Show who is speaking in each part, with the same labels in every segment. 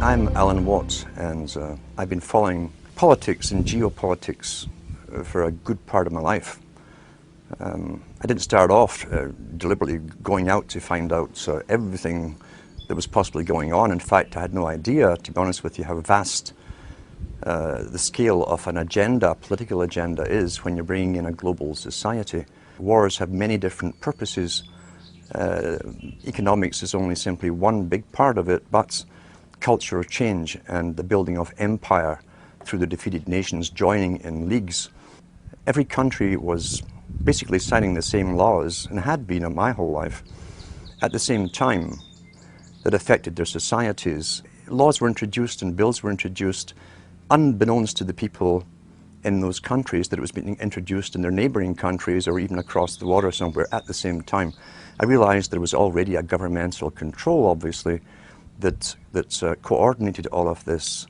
Speaker 1: I'm Alan Watt, and I've been following politics and geopolitics for a good part of my life. I didn't start off deliberately going out to find out everything that was possibly going on. In fact, I had no idea, to be honest with you, how vast the scale of an agenda, political agenda, is when you're bringing in a global society. Wars have many different purposes. Economics is only simply one big part of it, but cultural change and the building of empire through the defeated nations joining in leagues. Every country was basically signing the same laws, and had been in my whole life, at the same time that affected their societies. Laws were introduced and bills were introduced unbeknownst to the people in those countries that it was being introduced in their neighboring countries or even across the water somewhere at the same time. I realized there was already a governmental control, obviously, that coordinated all of this,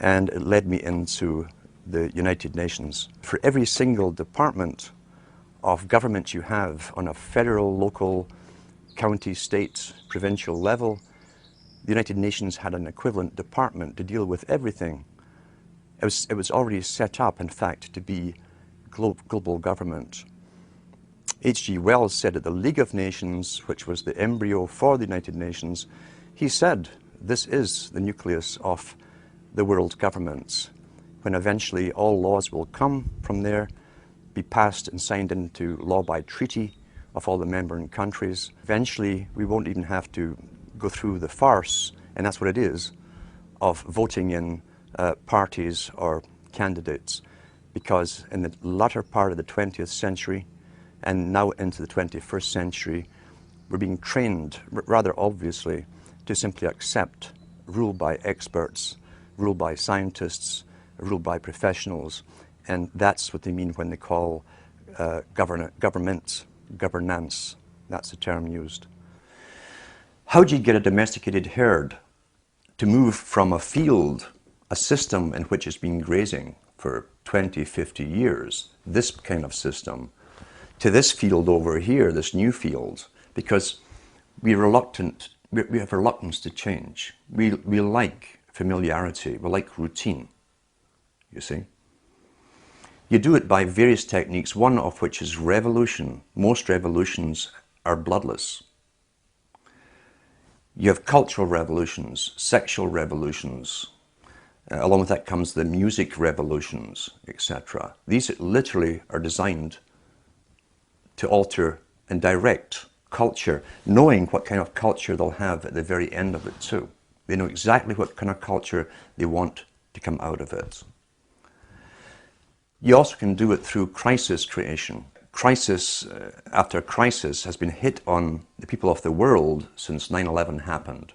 Speaker 1: and it led me into the United Nations. For every single department of government you have on a federal, local, county, state, provincial level, the United Nations had an equivalent department to deal with everything. It was already set up, in fact, to be global government. H.G. Wells said at the League of Nations, which was the embryo for the United Nations, he said, this is the nucleus of the world governments, when eventually all laws will come from there, be passed and signed into law by treaty of all the member countries. Eventually, we won't even have to go through the farce, and that's what it is, of voting in parties or candidates, because in the latter part of the 20th century and now into the 21st century, we're being trained, rather obviously, to simply accept rule by experts, rule by scientists, rule by professionals, and that's what they mean when they call governance. That's the term used. How do you get a domesticated herd to move from a field, a system in which it's been grazing for 20, 50 years, this kind of system, to this field over here, this new field? Because we have reluctance to change. We like familiarity, we like routine, you see. You do it by various techniques, one of which is revolution. Most revolutions are bloodless. You have cultural revolutions, sexual revolutions. Along with that comes the music revolutions, etc. These literally are designed to alter and direct culture, knowing what kind of culture they'll have at the very end of it too. They know exactly what kind of culture they want to come out of it. You also can do it through crisis creation. Crisis after crisis has been hit on the people of the world since 9/11 happened.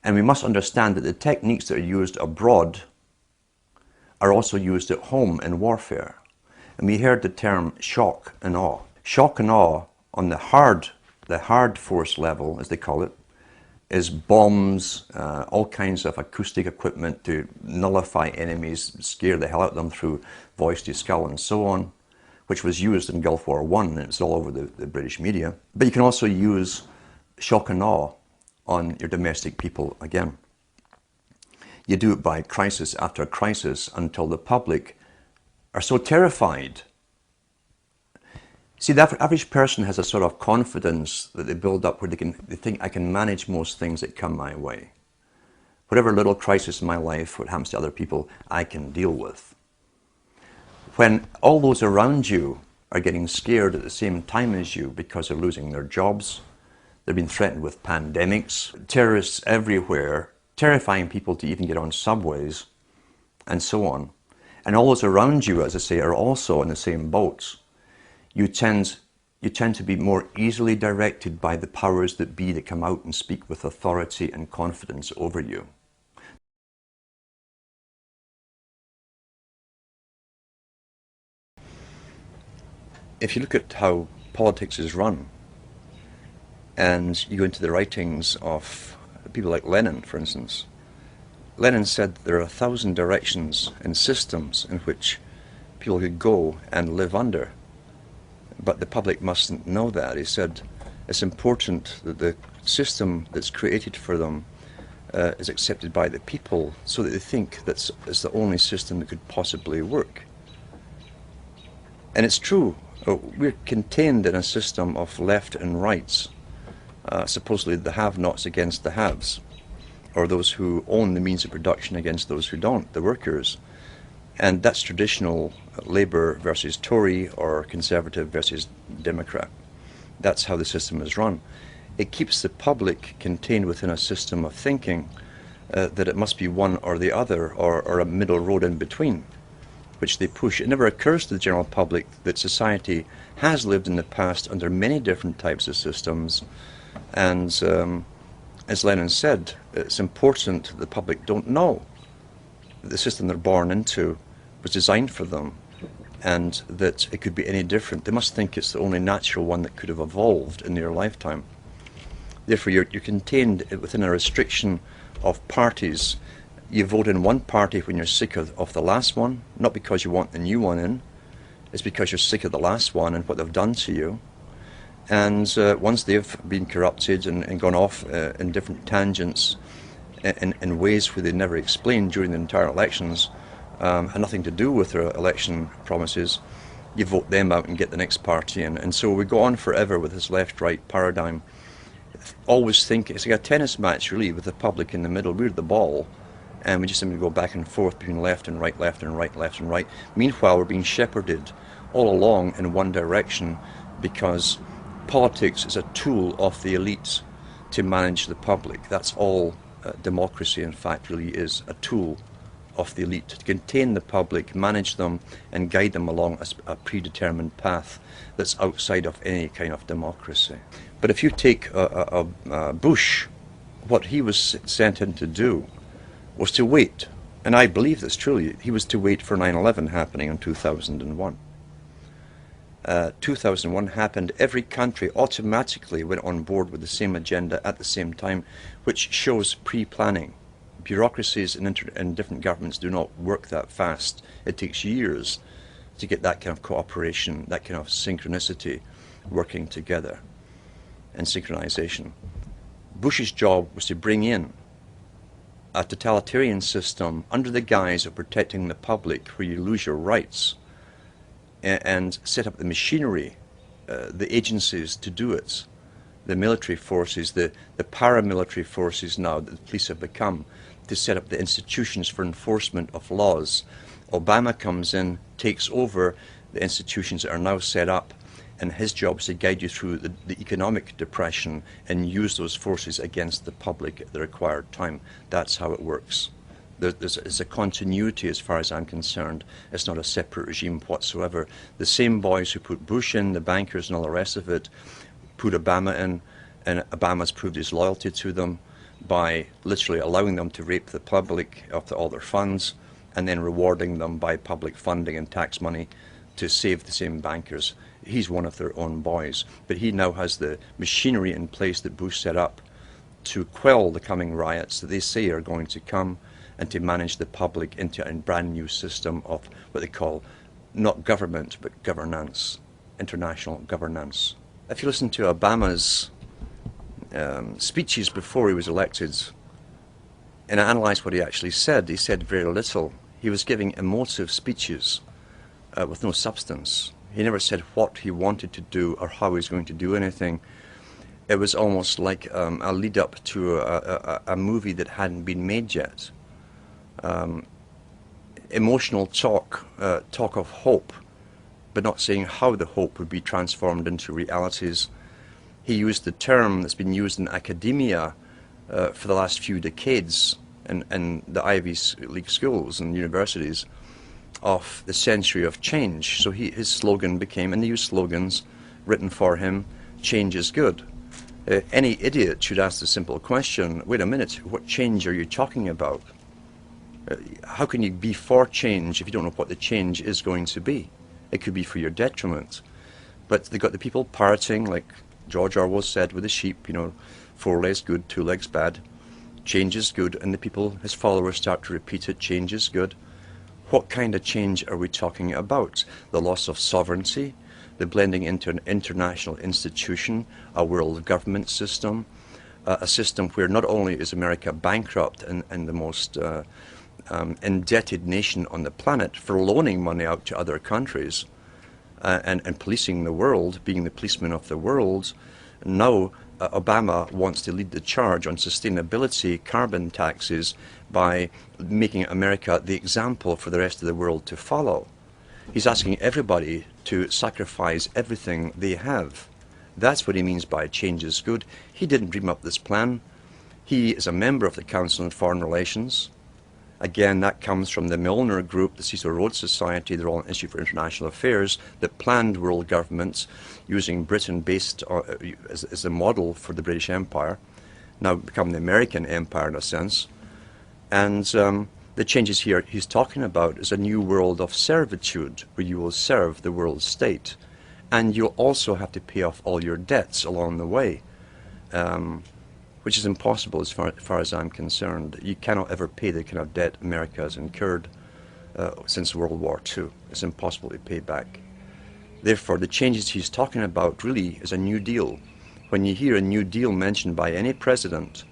Speaker 1: And we must understand that the techniques that are used abroad are also used at home in warfare. And we heard the term shock and awe. Shock and awe on the hard force level, as they call it, is bombs, all kinds of acoustic equipment to nullify enemies, scare the hell out of them through voice to skull and so on, which was used in Gulf War I, and it's all over the British media. But you can also use shock and awe on your domestic people again. You do it by crisis after crisis until the public are so terrified. See, the average person has a sort of confidence that they build up where they think, I can manage most things that come my way. Whatever little crisis in my life, what happens to other people, I can deal with. When all those around you are getting scared at the same time as you because they're losing their jobs, they've been threatened with pandemics, terrorists everywhere, terrifying people to even get on subways, and so on. And all those around you, as I say, are also in the same boats. You tend to be more easily directed by the powers that be that come out and speak with authority and confidence over you. If you look at how politics is run, and you go into the writings of people like Lenin, for instance, Lenin said there are 1,000 directions and systems in which people could go and live under. But the public mustn't know that. He said it's important that the system that's created for them is accepted by the people, so that they think that it's the only system that could possibly work. And it's true, we're contained in a system of left and rights, supposedly the have-nots against the haves, or those who own the means of production against those who don't, the workers. And that's traditional Labour versus Tory, or Conservative versus Democrat. That's how the system is run. It keeps the public contained within a system of thinking that it must be one or the other, or a middle road in between, which they push. It never occurs to the general public that society has lived in the past under many different types of systems, and as Lenin said, it's important that the public don't know that the system they're born into was designed for them, and that it could be any different. They must think it's the only natural one that could have evolved in their lifetime. Therefore, you're contained within a restriction of parties. You vote in one party when you're sick of the last one, not because you want the new one in. It's because you're sick of the last one and what they've done to you. And once they've been corrupted and gone off in different tangents in ways where they never explained during the entire elections, had nothing to do with their election promises, you vote them out and get the next party in. And so we go on forever with this left-right paradigm. Always think it's like a tennis match, really, with the public in the middle. We're the ball, and we just simply go back and forth between left and right, left and right, left and right. Meanwhile, we're being shepherded all along in one direction, because politics is a tool of the elites to manage the public. That's all democracy, in fact, really is, a tool of the elite to contain the public, manage them, and guide them along a predetermined path that's outside of any kind of democracy. But if you take Bush, what he was sent in to do was to wait, and I believe this truly, he was to wait for 9/11 happening in 2001. 2001 happened, every country automatically went on board with the same agenda at the same time, which shows pre-planning. Bureaucracies in different governments do not work that fast. It takes years to get that kind of cooperation, that kind of synchronicity working together and synchronization. Bush's job was to bring in a totalitarian system under the guise of protecting the public, where you lose your rights, and set up the machinery, the agencies to do it, the military forces, the paramilitary forces now that the police have become, to set up the institutions for enforcement of laws. Obama comes in, takes over the institutions that are now set up, and his job is to guide you through the economic depression and use those forces against the public at the required time. That's how it works. There's a continuity as far as I'm concerned. It's not a separate regime whatsoever. The same boys who put Bush in, the bankers and all the rest of it, put Obama in, and Obama's proved his loyalty to them by literally allowing them to rape the public of all their funds, and then rewarding them by public funding and tax money to save the same bankers. He's one of their own boys, but he now has the machinery in place that Bush set up to quell the coming riots that they say are going to come, and to manage the public into a brand new system of what they call not government but governance, international governance. If you listen to Obama's speeches before he was elected and analyze what he actually said, he said very little. He was giving emotive speeches with no substance. He never said what he wanted to do or how he was going to do anything. It was almost like a lead up to a movie that hadn't been made yet. Emotional talk of hope, but not saying how the hope would be transformed into realities. He used the term that's been used in academia for the last few decades in the Ivy League schools and universities, of the century of change. So his slogan became, and they use slogans written for him, change is good. Any idiot should ask the simple question, wait a minute, what change are you talking about? How can you be for change if you don't know what the change is going to be? It could be for your detriment. But they got the people parroting, like George Orwell said with the sheep, you know, 4 legs good, 2 legs bad. Change is good, and the people, his followers, start to repeat it, change is good. What kind of change are we talking about? The loss of sovereignty, the blending into an international institution, a world government system, a system where not only is America bankrupt and the most indebted nation on the planet for loaning money out to other countries and policing the world, being the policeman of the world, now Obama wants to lead the charge on sustainability, carbon taxes, by making America the example for the rest of the world to follow. He's asking everybody to sacrifice everything they have. That's what he means by change is good. He didn't dream up this plan. He is a member of the Council on Foreign Relations. Again, that comes from the Milner Group, the Cecil Rhodes Society, the Royal Institute for International Affairs, that planned world governments using Britain based as a model for the British Empire, now become the American Empire in a sense. And the changes here he's talking about is a new world of servitude, where you will serve the world state. And you'll also have to pay off all your debts along the way. Which is impossible as far as I'm concerned. You cannot ever pay the kind of debt America has incurred since World War II. It's impossible to pay back. Therefore, the changes he's talking about really is a New Deal. When you hear a New Deal mentioned by any president,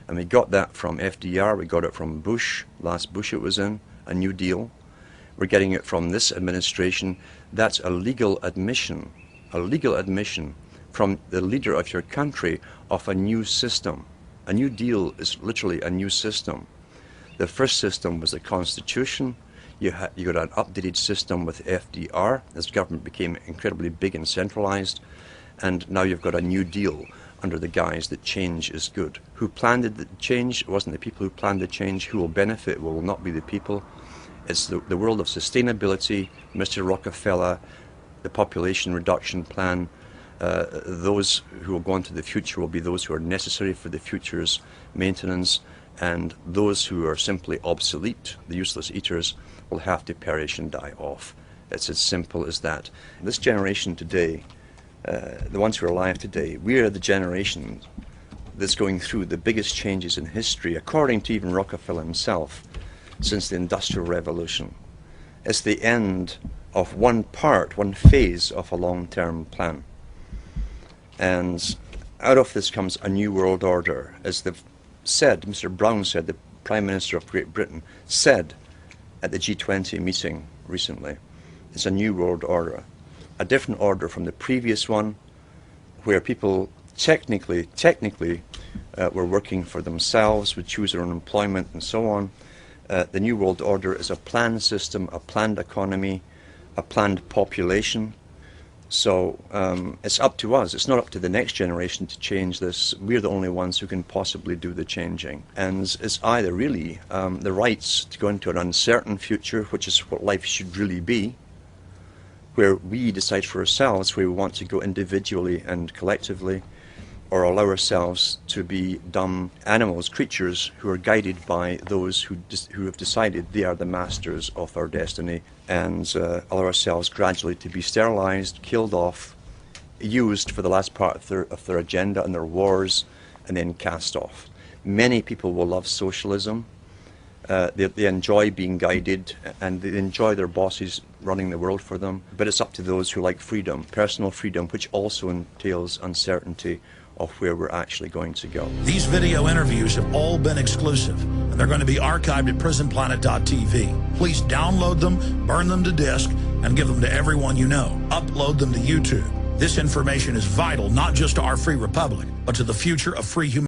Speaker 1: and we got that from FDR, we got it from Bush, last Bush it was in, a New Deal. We're getting it from this administration. That's a legal admission from the leader of your country of a new system. A New Deal is literally a new system. The first system was the Constitution. You got an updated system with FDR as government became incredibly big and centralized. And now you've got a New Deal under the guise that change is good. Who planned the change? It wasn't the people who planned the change. Who will benefit will not be the people. It's the world of sustainability, Mr. Rockefeller, the population reduction plan. Those who will go into the future will be those who are necessary for the future's maintenance, and those who are simply obsolete, the useless eaters, will have to perish and die off. It's as simple as that. This generation today, the ones who are alive today, we are the generation that's going through the biggest changes in history, according to even Rockefeller himself, since the Industrial Revolution. It's the end of one phase of a long-term plan. And out of this comes a new world order. As they've said, Mr. Brown said, the Prime Minister of Great Britain said at the G20 meeting recently, it's a new world order. A different order from the previous one, where people technically were working for themselves, would choose their own employment and so on. The new world order is a planned system, a planned economy, a planned population. So it's up to us. It's not up to the next generation to change this. We're the only ones who can possibly do the changing. And it's either really the rights to go into an uncertain future, which is what life should really be, where we decide for ourselves where we want to go individually and collectively, or allow ourselves to be dumb animals, creatures who are guided by those who have decided they are the masters of our destiny, and allow ourselves gradually to be sterilized, killed off, used for the last part of their agenda and their wars, and then cast off. Many people will love socialism. They enjoy being guided, and they enjoy their bosses running the world for them. But it's up to those who like freedom, personal freedom, which also entails uncertainty of where we're actually going to go.
Speaker 2: These video interviews have all been exclusive, and they're going to be archived at prisonplanet.tv. Please download them, burn them to disk, and give them to everyone you know. Upload them to YouTube. This information is vital not just to our free republic, but to the future of free humanity.